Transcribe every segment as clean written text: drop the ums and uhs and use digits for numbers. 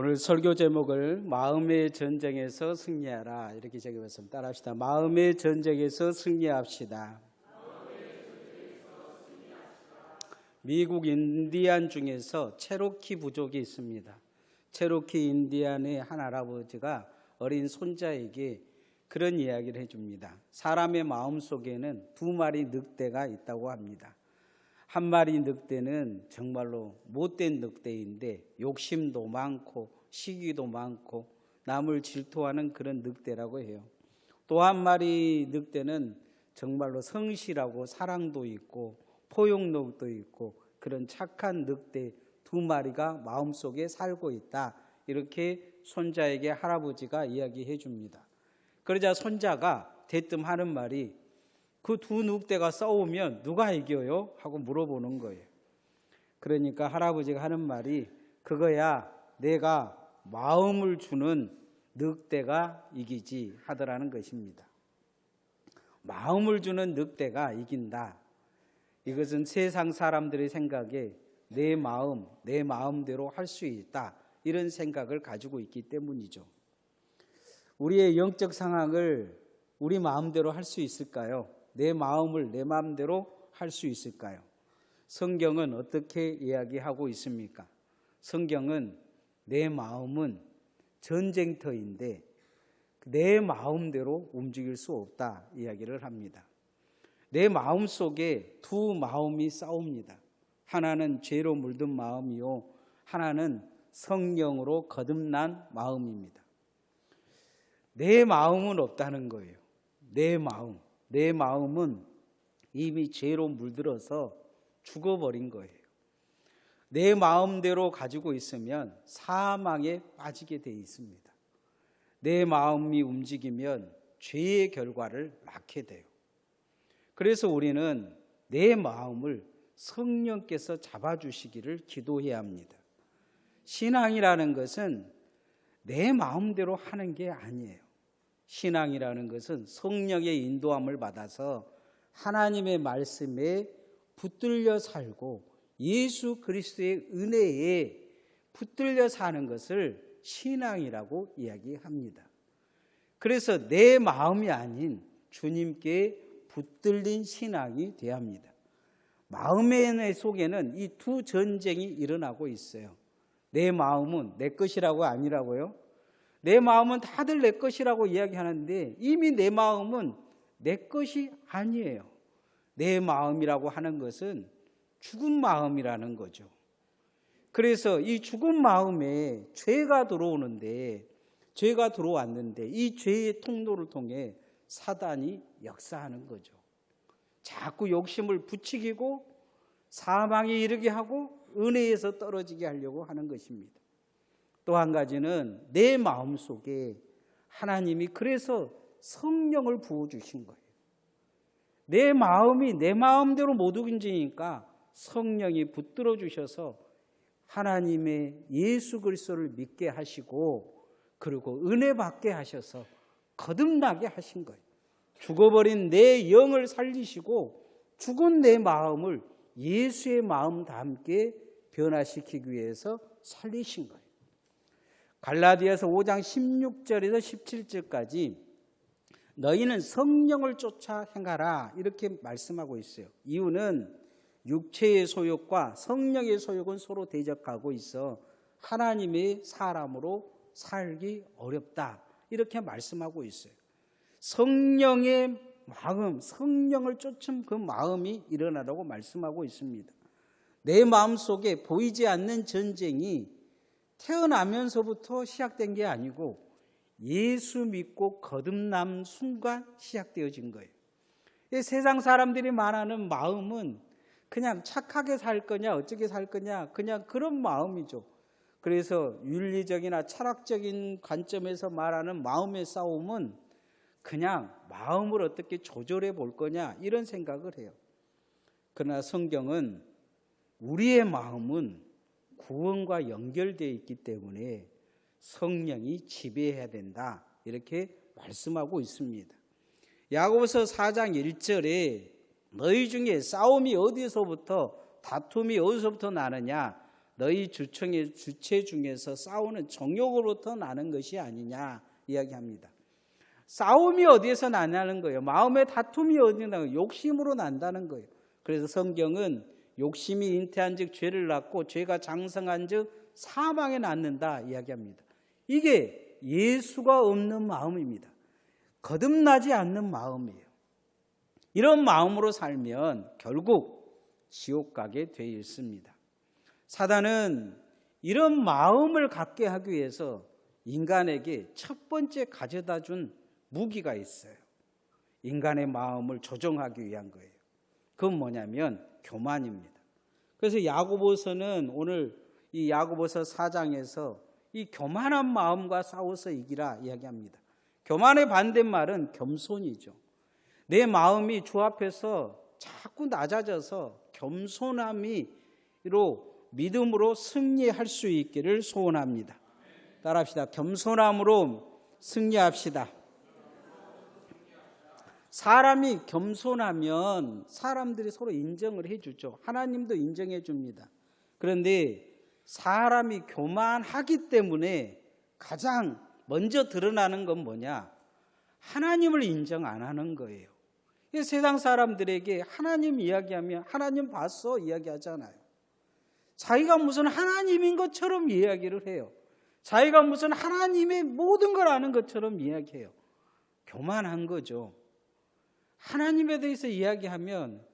오늘 설교 제목을 마음의 전쟁에서 승리하라 이렇게 적어봤습니다. 따라합시다. 마음의 전쟁에서 승리합시다. 미국 인디안 중에서 체로키 부족이 있습니다. 체로키 인디안의 한 할아버지가 어린 손자에게 그런 이야기를 해줍니다. 사람의 마음속에는 두 마리 늑대가 있다고 합니다. 한 마리 늑대는 정말로 못된 늑대인데 욕심도 많고 시기도 많고 남을 질투하는 그런 늑대라고 해요. 또 한 마리 늑대는 정말로 성실하고 사랑도 있고 포용력도 있고 그런 착한 늑대 두 마리가 마음속에 살고 있다. 이렇게 손자에게 할아버지가 이야기해 줍니다. 그러자 손자가 대뜸 하는 말이 그 두 늑대가 싸우면 누가 이겨요? 하고 물어보는 거예요. 그러니까 할아버지가 하는 말이 그거야 내가 마음을 주는 늑대가 이기지 하더라는 것입니다. 마음을 주는 늑대가 이긴다. 이것은 세상 사람들의 생각에 내 마음, 내 마음대로 할 수 있다. 이런 생각을 가지고 있기 때문이죠. 우리의 영적 상황을 우리 마음대로 할 수 있을까요? 내 마음을 내 마음대로 할 수 있을까요? 성경은 어떻게 이야기하고 있습니까? 성경은 내 마음은 전쟁터인데 내 마음대로 움직일 수 없다 이야기를 합니다. 내 마음 속에 두 마음이 싸웁니다. 하나는 죄로 물든 마음이요 하나는 성령으로 거듭난 마음입니다. 내 마음은 없다는 거예요. 내 마음은 이미 죄로 물들어서 죽어버린 거예요. 내 마음대로 가지고 있으면 사망에 빠지게 돼 있습니다. 내 마음이 움직이면 죄의 결과를 낳게 돼요. 그래서 우리는 내 마음을 성령께서 잡아주시기를 기도해야 합니다. 신앙이라는 것은 내 마음대로 하는 게 아니에요. 신앙이라는 것은 성령의 인도함을 받아서 하나님의 말씀에 붙들려 살고 예수 그리스도의 은혜에 붙들려 사는 것을 신앙이라고 이야기합니다. 그래서 내 마음이 아닌 주님께 붙들린 신앙이 되어야 합니다. 마음의 속에는 이 두 전쟁이 일어나고 있어요. 내 마음은 내 것이라고 아니라고요? 내 마음은 다들 내 것이라고 이야기하는데 이미 내 마음은 내 것이 아니에요. 내 마음이라고 하는 것은 죽은 마음이라는 거죠. 그래서 이 죽은 마음에 죄가 들어왔는데 이 죄의 통로를 통해 사단이 역사하는 거죠. 자꾸 욕심을 부추기고 사망에 이르게 하고 은혜에서 떨어지게 하려고 하는 것입니다. 또 한 가지는 내 마음 속에 하나님이 그래서 성령을 부어주신 거예요. 내 마음이 내 마음대로 못 움직이니까 성령이 붙들어 주셔서 하나님의 예수 그리스도를 믿게 하시고 그리고 은혜 받게 하셔서 거듭나게 하신 거예요. 죽어버린 내 영을 살리시고 죽은 내 마음을 예수의 마음과 함께 변화시키기 위해서 살리신 거예요. 갈라디아서 5장 16절에서 17절까지 너희는 성령을 쫓아 행하라 이렇게 말씀하고 있어요. 이유는 육체의 소욕과 성령의 소욕은 서로 대적하고 있어 하나님의 사람으로 살기 어렵다 이렇게 말씀하고 있어요. 성령의 마음, 성령을 쫓은 그 마음이 일어나라고 말씀하고 있습니다. 내 마음 속에 보이지 않는 전쟁이 태어나면서부터 시작된 게 아니고 예수 믿고 거듭남 순간 시작되어진 거예요. 세상 사람들이 말하는 마음은 그냥 착하게 살 거냐 어떻게 살 거냐 그냥 그런 마음이죠. 그래서 윤리적이나 철학적인 관점에서 말하는 마음의 싸움은 그냥 마음을 어떻게 조절해 볼 거냐 이런 생각을 해요. 그러나 성경은 우리의 마음은 구원과 연결되어 있기 때문에 성령이 지배해야 된다 이렇게 말씀하고 있습니다. 야고보서 4장 1절에 너희 중에 싸움이 어디서부터 다툼이 어디서부터 나느냐 너희 주체 중에서 싸우는 정욕으로부터 나는 것이 아니냐 이야기합니다. 싸움이 어디에서 나냐는 거예요. 마음의 다툼이 어디서 나요? 욕심으로 난다는 거예요. 그래서 성경은 욕심이 잉태한 즉 죄를 낳고 죄가 장성한 즉 사망에 낳는다 이야기합니다. 이게 예수가 없는 마음입니다. 거듭나지 않는 마음이에요. 이런 마음으로 살면 결국 지옥 가게 돼 있습니다. 사단은 이런 마음을 갖게 하기 위해서 인간에게 첫 번째 가져다 준 무기가 있어요. 인간의 마음을 조종하기 위한 거예요. 그건 뭐냐면 교만입니다. 그래서 야고보서는 오늘 이 야고보서 4장에서 이 교만한 마음과 싸워서 이기라 이야기합니다. 교만의 반대말은 겸손이죠. 내 마음이 주 앞에서 자꾸 낮아져서 겸손함으로 믿음으로 승리할 수 있기를 소원합니다. 따라합시다. 겸손함으로 승리합시다. 사람이 겸손하면 사람들이 서로 인정을 해주죠. 하나님도 인정해 줍니다. 그런데 사람이 교만하기 때문에 가장 먼저 드러나는 건 뭐냐? 하나님을 인정 안 하는 거예요. 세상 사람들에게 하나님 이야기하면 하나님 봤어 이야기하잖아요. 자기가 무슨 하나님인 것처럼 이야기를 해요. 자기가 무슨 하나님의 모든 걸 아는 것처럼 이야기해요. 교만한 거죠. 하나님에 대해서 이야기하면,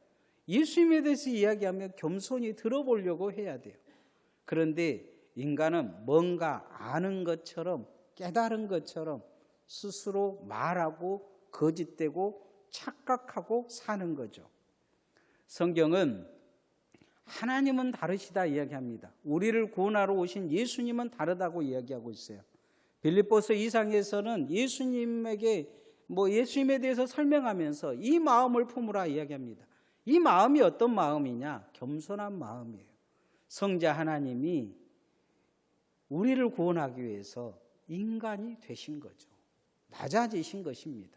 예수님에 대해서 이야기하면 겸손히 들어보려고 해야 돼요. 그런데 인간은 뭔가 아는 것처럼, 깨달은 것처럼 스스로 말하고 거짓되고 착각하고 사는 거죠. 성경은 하나님은 다르시다 이야기합니다. 우리를 구원하러 오신 예수님은 다르다고 이야기하고 있어요. 빌립보서 2장에서는 예수님에 대해서 설명하면서 이 마음을 품으라 이야기합니다. 이 마음이 어떤 마음이냐? 겸손한 마음이에요. 성자 하나님이 우리를 구원하기 위해서 인간이 되신 거죠. 낮아지신 것입니다.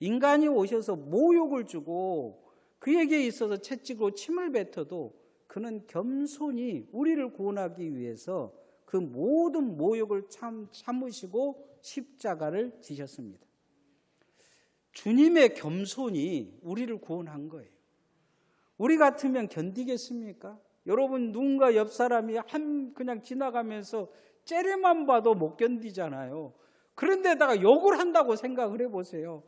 인간이 오셔서 모욕을 주고 그에게 있어서 채찍으로 침을 뱉어도 그는 겸손히 우리를 구원하기 위해서 그 모든 모욕을 참으시고 십자가를 지셨습니다. 주님의 겸손이 우리를 구원한 거예요. 우리 같으면 견디겠습니까? 여러분, 누군가 옆 사람이 그냥 지나가면서 째려만 봐도 못 견디잖아요. 그런데다가 욕을 한다고 생각을 해보세요.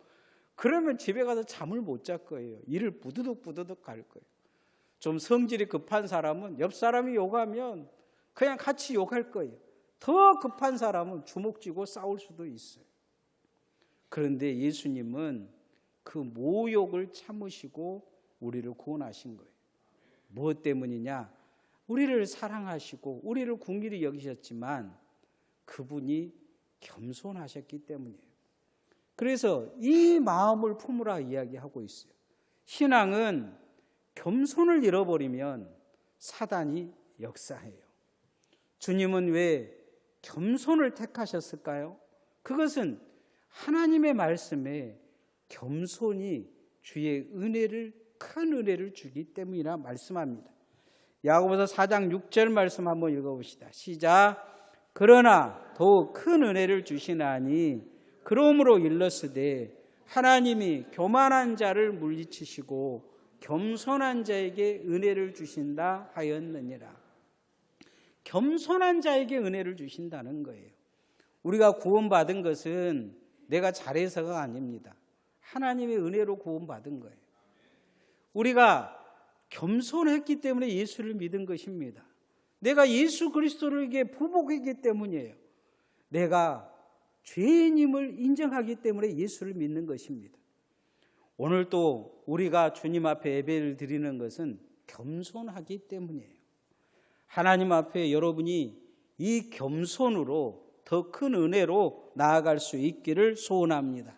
그러면 집에 가서 잠을 못 잘 거예요. 이를 부드득 갈 거예요. 좀 성질이 급한 사람은 옆 사람이 욕하면 그냥 같이 욕할 거예요. 더 급한 사람은 주먹 쥐고 싸울 수도 있어요. 그런데 예수님은 그 모욕을 참으시고 우리를 구원하신 거예요. 무엇 때문이냐? 우리를 사랑하시고 우리를 긍휼히 여기셨지만 그분이 겸손하셨기 때문이에요. 그래서 이 마음을 품으라 이야기하고 있어요. 신앙은 겸손을 잃어버리면 사단이 역사해요. 주님은 왜 겸손을 택하셨을까요? 그것은 하나님의 말씀에 겸손이 주의 큰 은혜를 주기 때문이라 말씀합니다. 야고보서 4장 6절 말씀 한번 읽어봅시다. 시작. 그러나 더욱 큰 은혜를 주시나니 그러므로 일렀으되 하나님이 교만한 자를 물리치시고 겸손한 자에게 은혜를 주신다 하였느니라. 겸손한 자에게 은혜를 주신다는 거예요. 우리가 구원받은 것은 내가 잘해서가 아닙니다. 하나님의 은혜로 구원받은 거예요. 우리가 겸손했기 때문에 예수를 믿은 것입니다. 내가 예수 그리스도에게 부복했기 때문이에요. 내가 죄인임을 인정하기 때문에 예수를 믿는 것입니다. 오늘 또 우리가 주님 앞에 예배를 드리는 것은 겸손하기 때문이에요. 하나님 앞에 여러분이 이 겸손으로 더 큰 은혜로 나아갈 수 있기를 소원합니다.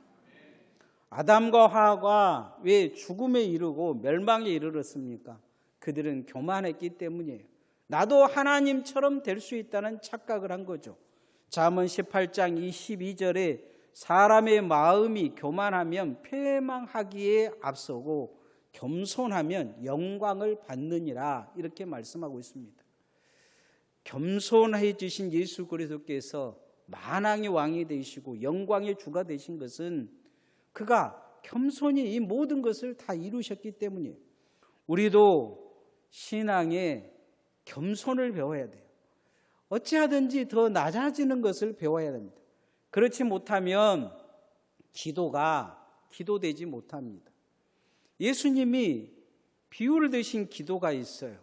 아담과 하와가 왜 죽음에 이르고 멸망에 이르렀습니까? 그들은 교만했기 때문이에요. 나도 하나님처럼 될 수 있다는 착각을 한 거죠. 잠언 18장 22절에 사람의 마음이 교만하면 패망하기에 앞서고 겸손하면 영광을 받느니라 이렇게 말씀하고 있습니다. 겸손해지신 예수 그리스도께서 만왕의 왕이 되시고 영광의 주가 되신 것은 그가 겸손히 이 모든 것을 다 이루셨기 때문이에요. 우리도 신앙에 겸손을 배워야 돼요. 어찌하든지 더 낮아지는 것을 배워야 됩니다. 그렇지 못하면 기도가 기도되지 못합니다. 예수님이 비유를 드신 기도가 있어요.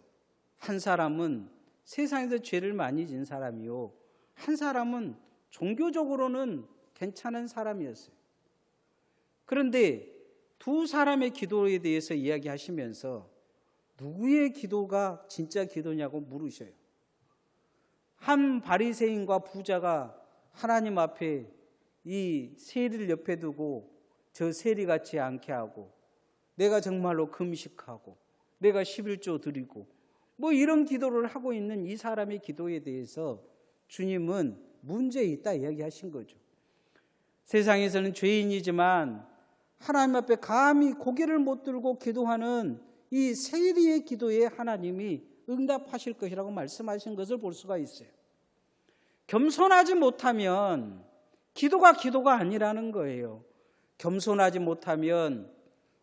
한 사람은 세상에서 죄를 많이 진 사람이요, 한 사람은 종교적으로는 괜찮은 사람이었어요. 그런데 두 사람의 기도에 대해서 이야기하시면서 누구의 기도가 진짜 기도냐고 물으셔요. 한 바리새인과 부자가 하나님 앞에 이 세리를 옆에 두고 저 세리 같지 않게 하고, 내가 정말로 금식하고 내가 11조 드리고 뭐 이런 기도를 하고 있는 이 사람의 기도에 대해서 주님은 문제 있다 이야기하신 거죠. 세상에서는 죄인이지만 하나님 앞에 감히 고개를 못 들고 기도하는 이 세리의 기도에 하나님이 응답하실 것이라고 말씀하신 것을 볼 수가 있어요. 겸손하지 못하면 기도가 아니라는 거예요. 겸손하지 못하면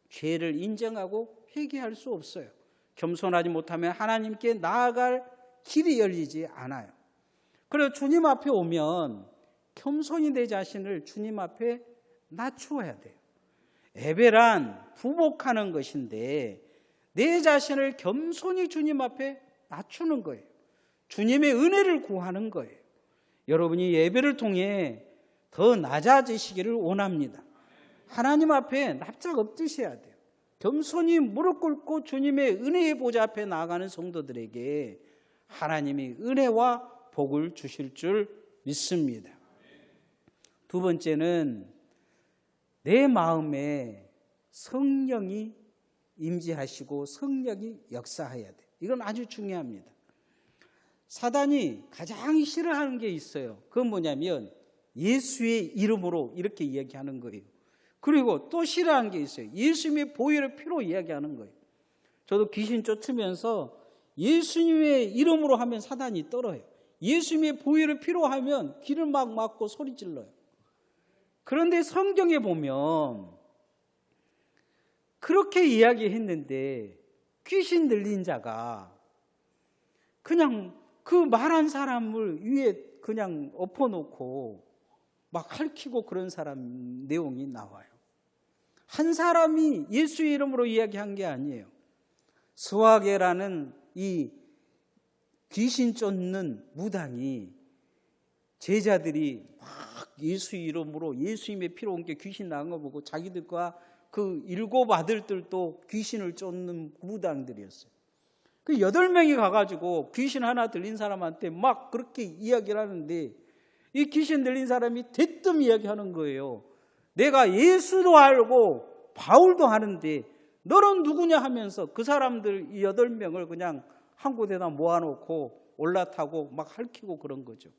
죄를 인정하고 회개할 수 없어요. 겸손하지 못하면 하나님께 나아갈 길이 열리지 않아요. 그래서 주님 앞에 오면 겸손히 내 자신을 주님 앞에 낮추어야 돼요. 예배란 부복하는 것인데 내 자신을 겸손히 주님 앞에 낮추는 거예요. 주님의 은혜를 구하는 거예요. 여러분이 예배를 통해 더 낮아지시기를 원합니다. 하나님 앞에 납작 엎드셔야 돼요. 겸손히 무릎 꿇고 주님의 은혜의 보좌 앞에 나아가는 성도들에게 하나님이 은혜와 복을 주실 줄 믿습니다. 두 번째는 내 마음에 성령이 임재하시고 성령이 역사해야 돼요. 이건 아주 중요합니다. 사단이 가장 싫어하는 게 있어요. 그건 뭐냐면 예수의 이름으로 이렇게 이야기하는 거예요. 그리고 또 싫어하는 게 있어요. 예수님의 보혈의 피로 이야기하는 거예요. 저도 귀신 쫓으면서 예수님의 이름으로 하면 사단이 떨어요. 예수님의 보혈의 피로 하면 귀를 막 막고 소리 질러요. 그런데 성경에 보면 그렇게 이야기했는데 귀신 들린 자가 그냥 그 말한 사람을 위에 그냥 엎어놓고 막 핥히고 그런 사람 내용이 나와요. 한 사람이 예수의 이름으로 이야기한 게 아니에요. 스와게라는 이 귀신 쫓는 무당이 제자들이 막 예수 이름으로 예수님의 피로 온 게 귀신 나간 거 보고 자기들과 그 7 아들들도 귀신을 쫓는 무당들이었어요. 그 8명이 가가지고 귀신 하나 들린 사람한테 막 그렇게 이야기를 하는데 이 귀신 들린 사람이 대뜸 이야기하는 거예요. 내가 예수도 알고 바울도 하는데 너는 누구냐 하면서 그 사람들 이 8명을 그냥 한 곳에다 모아놓고 올라타고 막 핥히고 그런 거죠.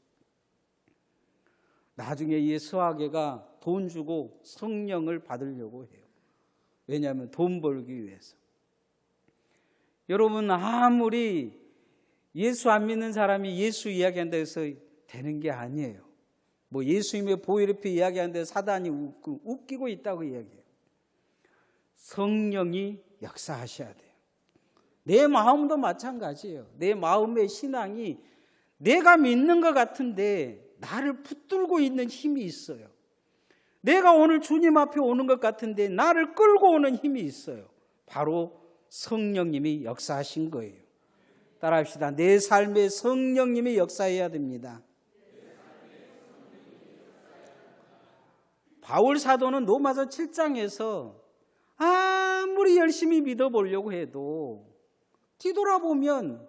나중에 이 스와게가 돈 주고 성령을 받으려고 해요. 왜냐하면 돈 벌기 위해서. 여러분, 아무리 예수 안 믿는 사람이 예수 이야기한다고 해서 되는 게 아니에요. 뭐 예수님의 보혈의 피 이야기하는데 사단이 웃기고 있다고 이야기해요. 성령이 역사하셔야 돼요. 내 마음도 마찬가지예요. 내 마음의 신앙이 내가 믿는 것 같은데 나를 붙들고 있는 힘이 있어요. 내가 오늘 주님 앞에 오는 것 같은데 나를 끌고 오는 힘이 있어요. 바로 성령님이 역사하신 거예요. 따라합시다. 내 삶에 성령님이 역사해야 됩니다. 바울 사도는 로마서 7장에서 아무리 열심히 믿어보려고 해도 뒤돌아보면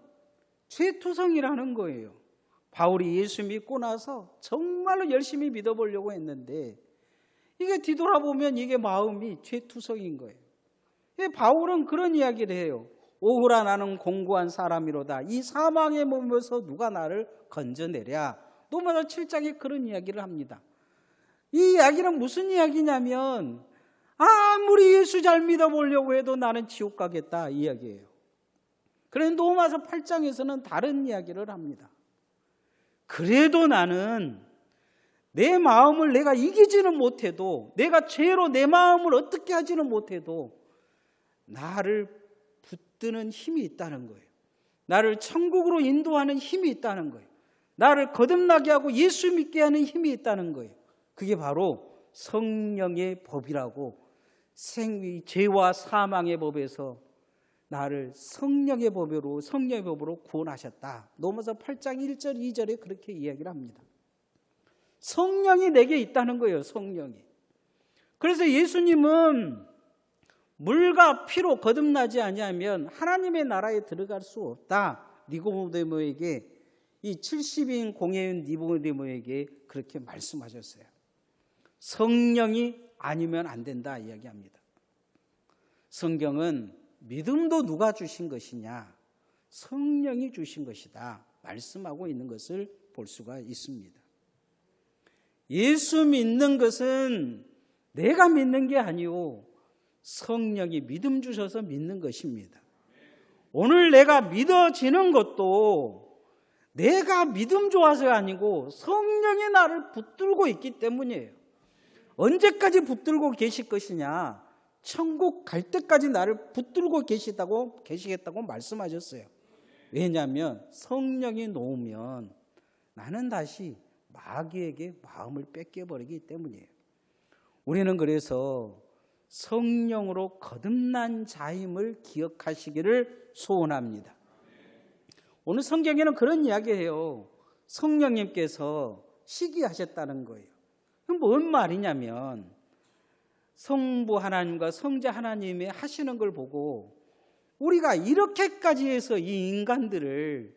죄투성이라는 거예요. 바울이 예수 믿고 나서 정말로 열심히 믿어보려고 했는데 이게 뒤돌아보면 이게 마음이 죄투성인 거예요. 바울은 그런 이야기를 해요. 오호라 나는 공고한 사람이로다. 이 사망의 몸에서 누가 나를 건져내랴. 로마서 7장에 그런 이야기를 합니다. 이 이야기는 무슨 이야기냐면 아무리 예수 잘 믿어보려고 해도 나는 지옥 가겠다 이 이야기예요. 그런데 로마서 8장에서는 다른 이야기를 합니다. 그래도 나는 내 마음을 내가 이기지는 못해도, 내가 죄로 내 마음을 어떻게 하지는 못해도 나를 붙드는 힘이 있다는 거예요. 나를 천국으로 인도하는 힘이 있다는 거예요. 나를 거듭나게 하고 예수 믿게 하는 힘이 있다는 거예요. 그게 바로 성령의 법이라고, 죄와 사망의 법에서 나를 성령의 법으로 구원하셨다. 로마서 8장 1절 2절에 그렇게 이야기를 합니다. 성령이 내게 있다는 거예요. 성령이. 그래서 예수님은 물과 피로 거듭나지 아니하면 하나님의 나라에 들어갈 수 없다. 니고데모에게, 이 70인 공회인 니고데모에게 그렇게 말씀하셨어요. 성령이 아니면 안 된다 이야기합니다. 성경은 믿음도 누가 주신 것이냐? 성령이 주신 것이다 말씀하고 있는 것을 볼 수가 있습니다. 예수 믿는 것은 내가 믿는 게 아니오, 성령이 믿음 주셔서 믿는 것입니다. 오늘 내가 믿어지는 것도 내가 믿음 좋아서가 아니고 성령이 나를 붙들고 있기 때문이에요. 언제까지 붙들고 계실 것이냐? 천국 갈 때까지 나를 붙들고 계시겠다고 말씀하셨어요. 왜냐하면 성령이 놓으면 나는 다시 마귀에게 마음을 뺏겨버리기 때문이에요. 우리는 그래서 성령으로 거듭난 자임을 기억하시기를 소원합니다. 오늘 성경에는 그런 이야기해요. 성령님께서 시기하셨다는 거예요. 뭔 말이냐면 성부 하나님과 성자 하나님이 하시는 걸 보고 우리가 이렇게까지 해서 이 인간들을,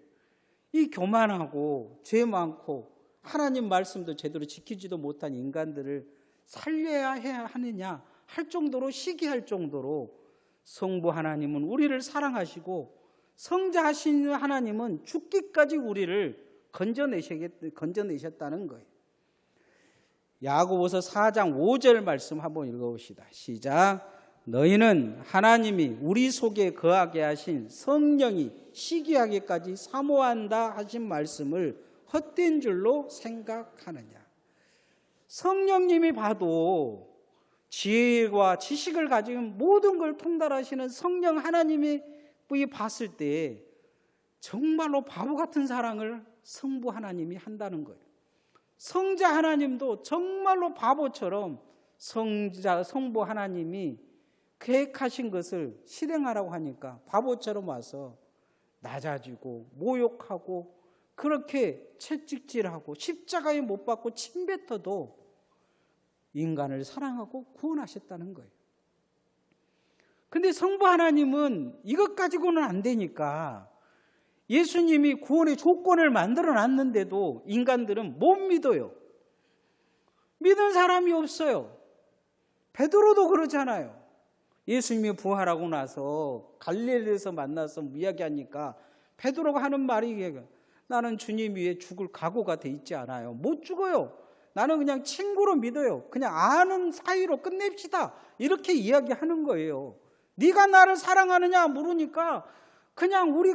이 교만하고 죄 많고 하나님 말씀도 제대로 지키지도 못한 인간들을 살려야 해야 하느냐 할 정도로, 시기할 정도로 성부 하나님은 우리를 사랑하시고 성자 하신 하나님은 죽기까지 우리를 건져내셨다는 거예요. 야고보서 4장 5절 말씀 한번 읽어봅시다. 시작. 너희는 하나님이 우리 속에 거하게 하신 성령이 시기하기까지 사모한다 하신 말씀을 헛된 줄로 생각하느냐. 성령님이 봐도 지혜와 지식을 가진 모든 걸 통달하시는 성령 하나님이 봤을 때 정말로 바보 같은 사랑을 성부 하나님이 한다는 거예요. 성자 하나님도 정말로 바보처럼 성부 하나님이 계획하신 것을 실행하라고 하니까 바보처럼 와서 낮아지고 모욕하고 그렇게 채찍질하고 십자가에 못 박고 침뱉어도 인간을 사랑하고 구원하셨다는 거예요. 근데 성부 하나님은 이것 가지고는 안 되니까 예수님이 구원의 조건을 만들어 놨는데도 인간들은 못 믿어요. 믿은 사람이 없어요. 베드로도 그러잖아요. 예수님이 부활하고 나서 갈릴리에서 만나서 이야기하니까 베드로가 하는 말이, 나는 주님 위에 죽을 각오가 돼 있지 않아요. 못 죽어요. 나는 그냥 친구로 믿어요. 그냥 아는 사이로 끝냅시다. 이렇게 이야기하는 거예요. 네가 나를 사랑하느냐 물으니까 우리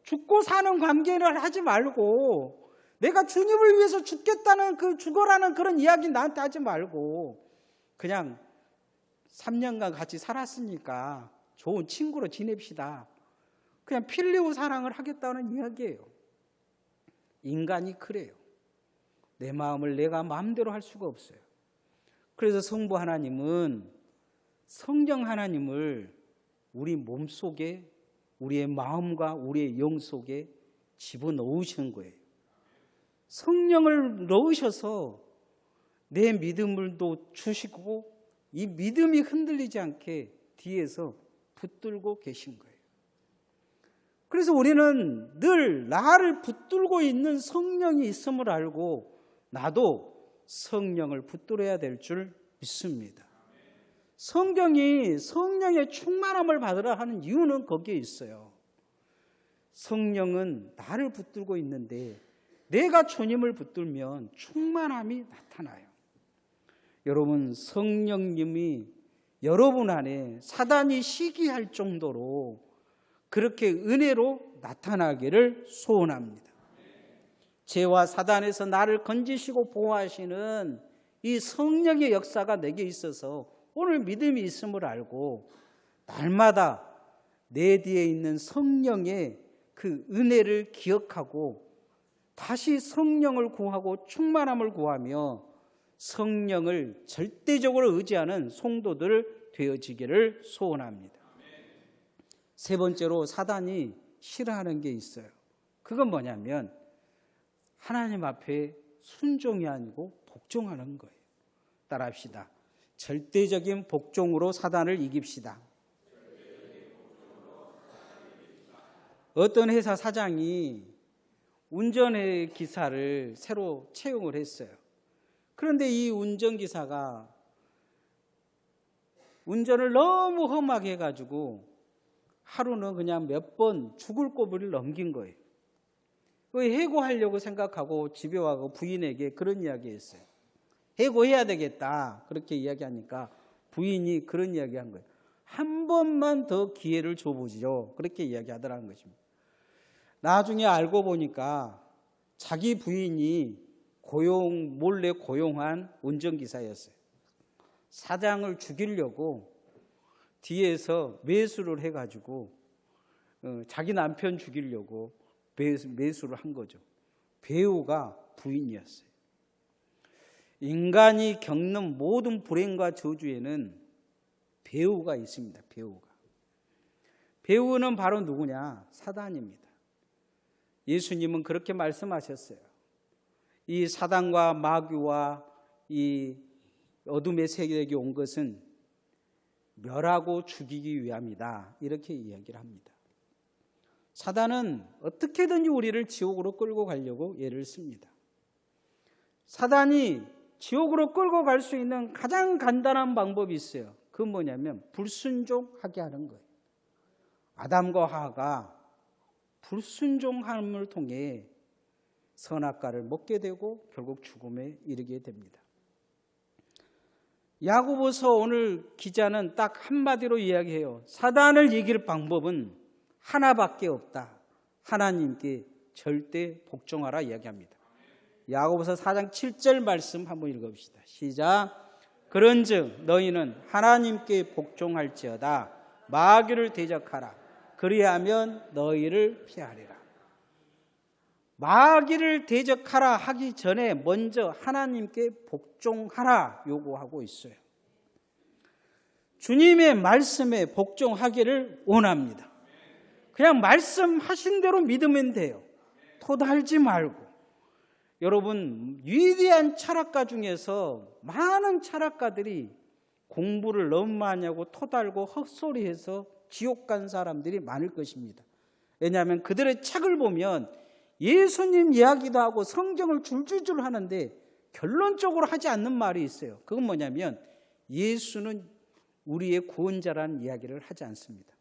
죽고 사는 관계를 하지 말고 내가 주님을 위해서 죽겠다는 죽어라는 그런 이야기 나한테 하지 말고 그냥 3년간 같이 살았으니까 좋은 친구로 지냅시다. 그냥 필리오 사랑을 하겠다는 이야기예요. 인간이 그래요. 내 마음을 내가 마음대로 할 수가 없어요. 그래서 성부 하나님은 성령 하나님을 우리 몸속에, 우리의 마음과 우리의 영 속에 집어넣으시는 거예요. 성령을 넣으셔서 내 믿음을도 주시고 이 믿음이 흔들리지 않게 뒤에서 붙들고 계신 거예요. 그래서 우리는 늘 나를 붙들고 있는 성령이 있음을 알고 나도 성령을 붙들어야 될 줄 믿습니다. 성경이 성령의 충만함을 받으라 하는 이유는 거기에 있어요. 성령은 나를 붙들고 있는데 내가 주님을 붙들면 충만함이 나타나요. 여러분, 성령님이 여러분 안에 사단이 시기할 정도로 그렇게 은혜로 나타나기를 소원합니다. 죄와 사단에서 나를 건지시고 보호하시는 이 성령의 역사가 내게 있어서 오늘 믿음이 있음을 알고 날마다 내 뒤에 있는 성령의 그 은혜를 기억하고 다시 성령을 구하고 충만함을 구하며 성령을 절대적으로 의지하는 성도들 되어지기를 소원합니다. 세 번째로 사단이 싫어하는 게 있어요. 그건 뭐냐면 하나님 앞에 순종이 아니고 복종하는 거예요. 따라합시다. 절대적인 복종으로 사단을 이깁시다. 어떤 회사 사장이 운전의 기사를 새로 채용을 했어요. 그런데 이 운전기사가 운전을 너무 험하게 해가지고 하루는 그냥 몇 번 죽을 고비를 넘긴 거예요. 해고하려고 생각하고 집에 와서 부인에게 그런 이야기 했어요. 해고해야 되겠다 그렇게 이야기하니까 부인이 그런 이야기 한 거예요. 한 번만 더 기회를 줘보지요. 그렇게 이야기하더라는 것입니다. 나중에 알고 보니까 자기 부인이 몰래 고용한 운전기사였어요. 사장을 죽이려고 뒤에서 매수를 해가지고 자기 남편 죽이려고 매수를 한 거죠. 배우가 부인이었어요. 인간이 겪는 모든 불행과 저주에는 배우가 있습니다. 배우는 바로 누구냐? 사단입니다. 예수님은 그렇게 말씀하셨어요. 이 사단과 마귀와 이 어둠의 세력이 온 것은 멸하고 죽이기 위함이다. 이렇게 이야기를 합니다. 사단은 어떻게든지 우리를 지옥으로 끌고 가려고 애를 씁니다. 사단이 지옥으로 끌고 갈 수 있는 가장 간단한 방법이 있어요. 그건 뭐냐면 불순종하게 하는 거예요. 아담과 하와가 불순종함을 통해 선악과를 먹게 되고 결국 죽음에 이르게 됩니다. 야고보서 오늘 기자는 딱 한마디로 이야기해요. 사단을 이길 방법은 하나밖에 없다. 하나님께 절대 복종하라 이야기합니다. 야고보서 4장 7절 말씀 한번 읽어봅시다. 시작. 그런즉 너희는 하나님께 복종할지어다. 마귀를 대적하라. 그리하면 너희를 피하리라. 마귀를 대적하라 하기 전에 먼저 하나님께 복종하라 요구하고 있어요. 주님의 말씀에 복종하기를 원합니다. 그냥 말씀하신 대로 믿으면 돼요. 토달지 말고. 여러분, 위대한 철학가 중에서 많은 철학가들이 공부를 너무 많이 하고 토달고 헛소리해서 지옥 간 사람들이 많을 것입니다. 왜냐하면 그들의 책을 보면 예수님 이야기도 하고 성경을 줄줄줄 하는데 결론적으로 하지 않는 말이 있어요. 그건 뭐냐면 예수는 우리의 구원자라는 이야기를 하지 않습니다.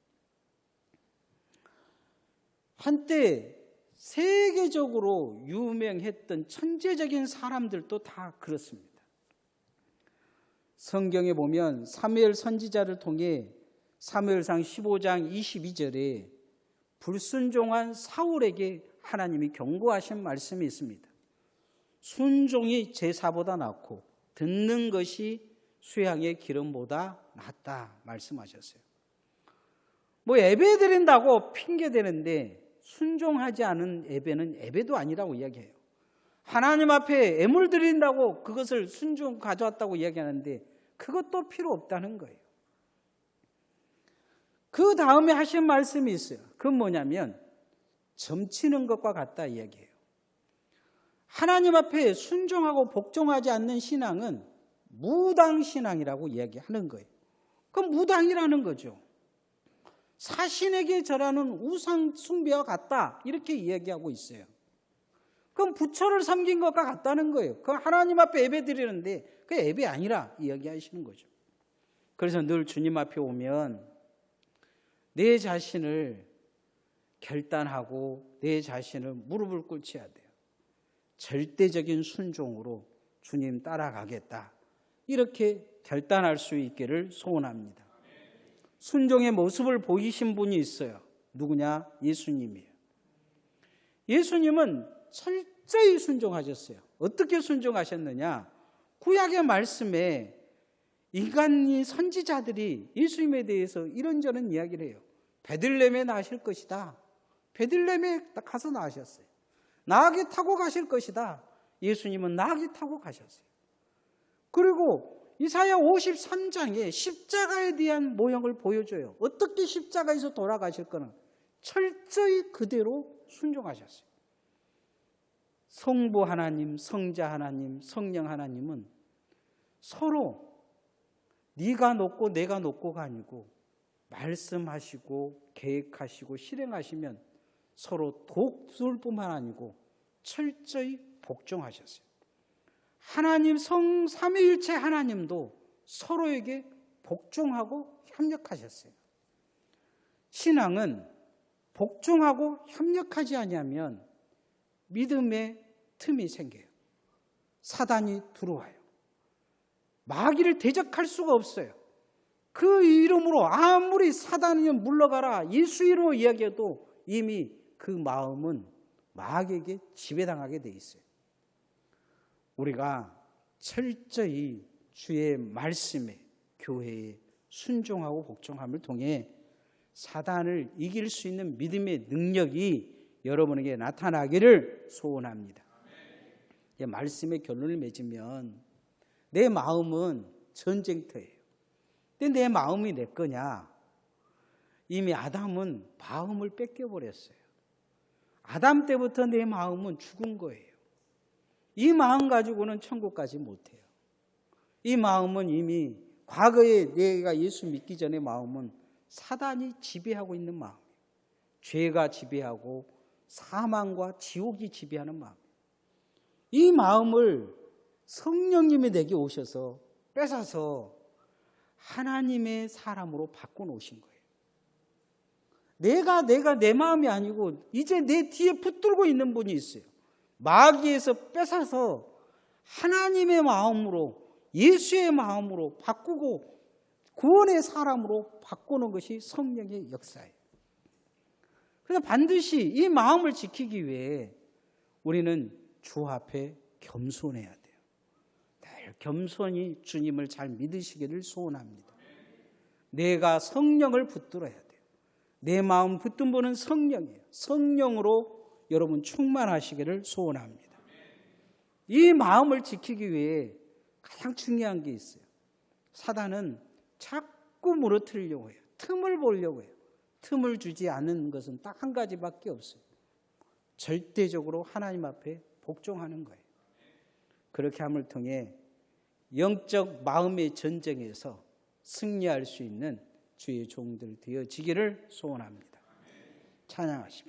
한때 세계적으로 유명했던 천재적인 사람들도 다 그렇습니다. 성경에 보면 사무엘 선지자를 통해 사무엘상 15장 22절에 불순종한 사울에게 하나님이 경고하신 말씀이 있습니다. 순종이 제사보다 낫고 듣는 것이 수양의 기름보다 낫다 말씀하셨어요. 예배 드린다고 핑계대는데 순종하지 않은 예배는 예배도 아니라고 이야기해요. 하나님 앞에 예물 드린다고 그것을 순종 가져왔다고 이야기하는데 그것도 필요 없다는 거예요. 그 다음에 하신 말씀이 있어요. 그건 뭐냐면 점치는 것과 같다 이야기해요. 하나님 앞에 순종하고 복종하지 않는 신앙은 무당신앙이라고 이야기하는 거예요. 그건 무당이라는 거죠. 사신에게 절하는 우상 숭배와 같다 이렇게 이야기하고 있어요. 그건 부처를 섬긴 것과 같다는 거예요. 그건 하나님 앞에 예배 드리는데 그게 예배 아니라 이야기하시는 거죠. 그래서 늘 주님 앞에 오면 내 자신을 결단하고 내 자신을 무릎을 꿇쳐야 돼요. 절대적인 순종으로 주님 따라가겠다. 이렇게 결단할 수 있기를 소원합니다. 순종의 모습을 보이신 분이 있어요. 누구냐? 예수님이에요. 예수님은 철저히 순종하셨어요. 어떻게 순종하셨느냐? 구약의 말씀에 인간이 선지자들이 예수님에 대해서 이런저런 이야기를 해요. 베들레헴에 나실 것이다. 베들레헴에 가서 나으셨어요. 나귀 타고 가실 것이다. 예수님은 나귀 타고 가셨어요. 그리고 이사야 53장에 십자가에 대한 모형을 보여줘요. 어떻게 십자가에서 돌아가실 거는 철저히 그대로 순종하셨어요. 성부 하나님, 성자 하나님, 성령 하나님은 서로 네가 높고 내가 높고가 아니고 말씀하시고 계획하시고 실행하시면 서로 돕을 뿐만 아니고 철저히 복종하셨어요. 하나님 삼위일체 하나님도 서로에게 복종하고 협력하셨어요. 신앙은 복종하고 협력하지 아니하면 믿음의 틈이 생겨요. 사단이 들어와요. 마귀를 대적할 수가 없어요. 그 이름으로 아무리 사단이면 물러가라 예수 이름으로 이야기해도 이미 그 마음은 마귀에게 지배당하게 돼 있어요. 우리가 철저히 주의 말씀에 교회에 순종하고 복종함을 통해 사단을 이길 수 있는 믿음의 능력이 여러분에게 나타나기를 소원합니다. 말씀의 결론을 맺으면 내 마음은 전쟁터예요. 근데 내 마음이 내 거냐? 이미 아담은 마음을 뺏겨버렸어요. 아담 때부터 내 마음은 죽은 거예요. 이 마음 가지고는 천국 가지 못해요. 이 마음은 이미 과거에 내가 예수 믿기 전의 마음은 사단이 지배하고 있는 마음이에요. 죄가 지배하고 사망과 지옥이 지배하는 마음. 이 마음을 성령님이 내게 오셔서 뺏어서 하나님의 사람으로 바꿔놓으신 거예요. 내가 내 마음이 아니고 이제 내 뒤에 붙들고 있는 분이 있어요. 마귀에서 뺏어서 하나님의 마음으로 예수의 마음으로 바꾸고 구원의 사람으로 바꾸는 것이 성령의 역사예요. 그래서 반드시 이 마음을 지키기 위해 우리는 주 앞에 겸손해야 돼요. 늘 겸손히 주님을 잘 믿으시기를 소원합니다. 내가 성령을 붙들어야 돼요. 내 마음 붙든 분은 성령이에요. 성령으로 여러분 충만하시기를 소원합니다. 이 마음을 지키기 위해 가장 중요한 게 있어요. 사단은 자꾸 무너뜨리려고 해요. 틈을 보려고 해요. 틈을 주지 않는 것은 딱 한 가지밖에 없어요. 절대적으로 하나님 앞에 복종하는 거예요. 그렇게 함을 통해 영적 마음의 전쟁에서 승리할 수 있는 주의 종들 되어지기를 소원합니다. 찬양하십시오.